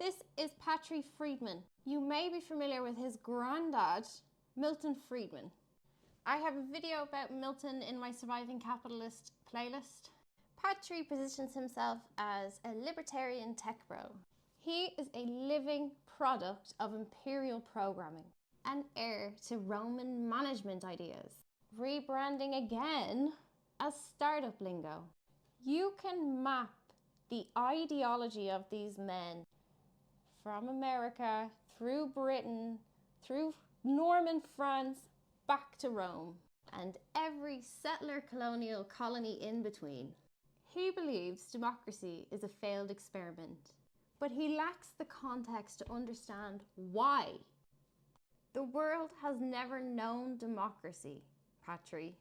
This is Patri Friedman. You may be familiar with his granddad, Milton Friedman. I have a video about Milton in my Surviving Capitalist playlist. Patri positions himself as a libertarian tech bro. He is a living product of imperial programming, an heir to Roman management ideas, rebranding again as startup lingo. You can map the ideology of these men from America, through Britain, through Norman France, back to Rome, and every settler colonial colony in between. He believes democracy is a failed experiment, but he lacks the context to understand why. The world has never known democracy, Patri.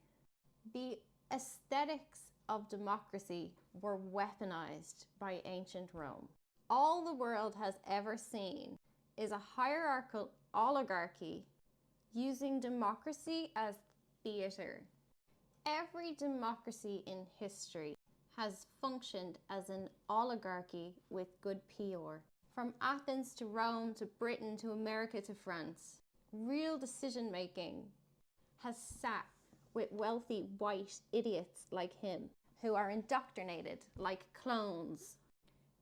The aesthetics of democracy were weaponized by ancient Rome. All the world has ever seen is a hierarchical oligarchy using democracy as theater. Every democracy in history has functioned as an oligarchy with good PR. From Athens to Rome to Britain to America to France, real decision making has sat with wealthy white idiots like him who are indoctrinated like clones.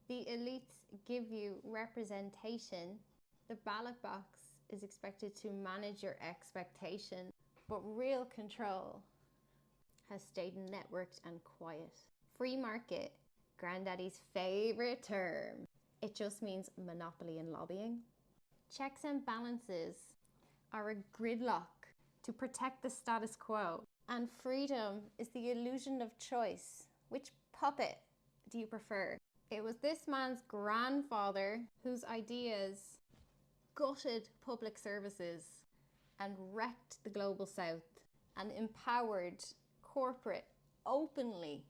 The elites give you representation. The ballot box is expected to manage your expectation, but real control has stayed networked and quiet. Free market, Granddaddy's favorite term. It just means monopoly and lobbying. Checks and balances are a gridlock to protect the status quo. And freedom is the illusion of choice. Which puppet do you prefer? It was this man's grandfather whose ideas gutted public services and wrecked the global south and empowered corporate, openly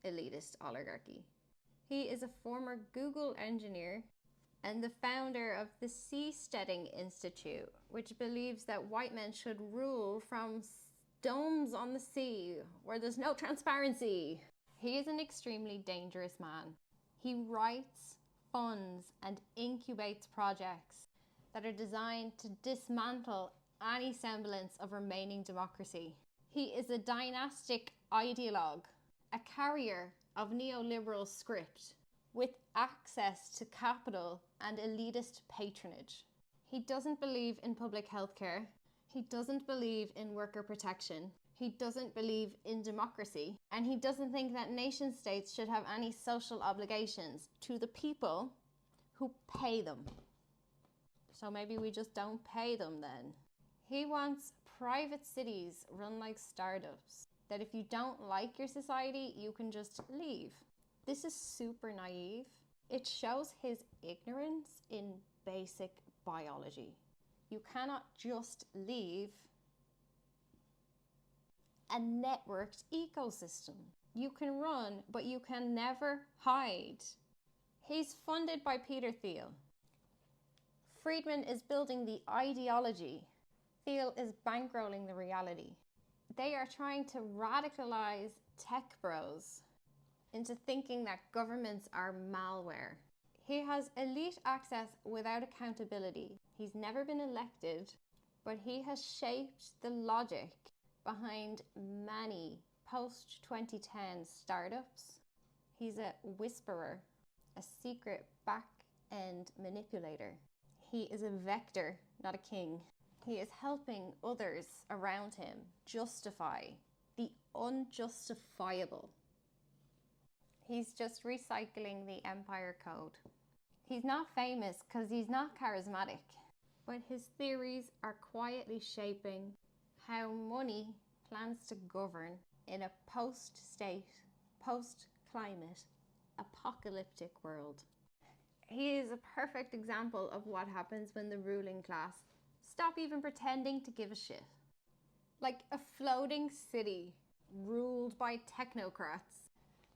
elitist oligarchy. He is a former Google engineer and the founder of the Seasteading Institute, which believes that white men should rule from domes on the sea where there's no transparency. He is an extremely dangerous man. He writes, funds, and incubates projects that are designed to dismantle any semblance of remaining democracy. He is a dynastic ideologue, a carrier of neoliberal script with access to capital and elitist patronage. He doesn't believe in public health care. He doesn't believe in worker protection. He doesn't believe in democracy. And he doesn't think that nation states should have any social obligations to the people who pay them. So maybe we just don't pay them then. He wants private cities run like startups, that if you don't like your society, you can just leave. This is super naive. It shows his ignorance in basic biology. You cannot just leave a networked ecosystem. You can run, but you can never hide. He's funded by Peter Thiel. Friedman is building the ideology. Thiel is bankrolling the reality. They are trying to radicalize tech bros into thinking that governments are malware. He has elite access without accountability. He's never been elected, but he has shaped the logic behind many post-2010 startups. He's a whisperer, a secret back-end manipulator. He is a vector, not a king. He is helping others around him justify the unjustifiable. He's just recycling the empire code. He's not famous because he's not charismatic, but his theories are quietly shaping how money plans to govern in a post-state, post-climate, apocalyptic world. He is a perfect example of what happens when the ruling class stop even pretending to give a shit. Like a floating city ruled by technocrats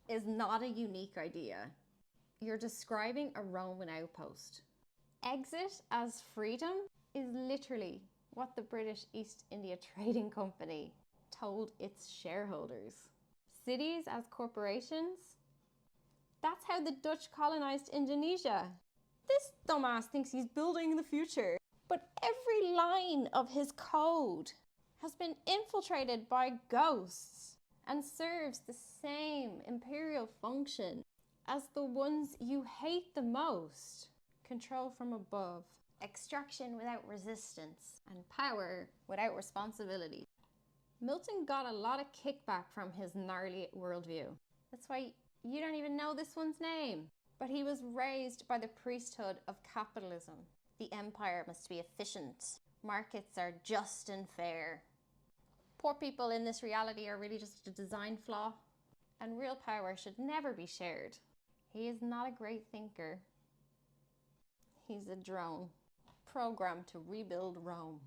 is not a unique idea. You're describing a Roman outpost. Exit as freedom is literally what the British East India Trading Company told its shareholders. Cities as corporations? That's how the Dutch colonized Indonesia. This dumbass thinks he's building the future. But every line of his code has been infiltrated by ghosts and serves the same imperial function as the ones you hate the most. Control from above, extraction without resistance, and power without responsibility. Milton got a lot of kickback from his gnarly worldview. That's why you don't even know this one's name. But he was raised by the priesthood of capitalism. The empire must be efficient. Markets are just and fair. Poor people in this reality are really just a design flaw, and real power should never be shared. He is not a great thinker. He's a drone, programmed to rebuild Rome.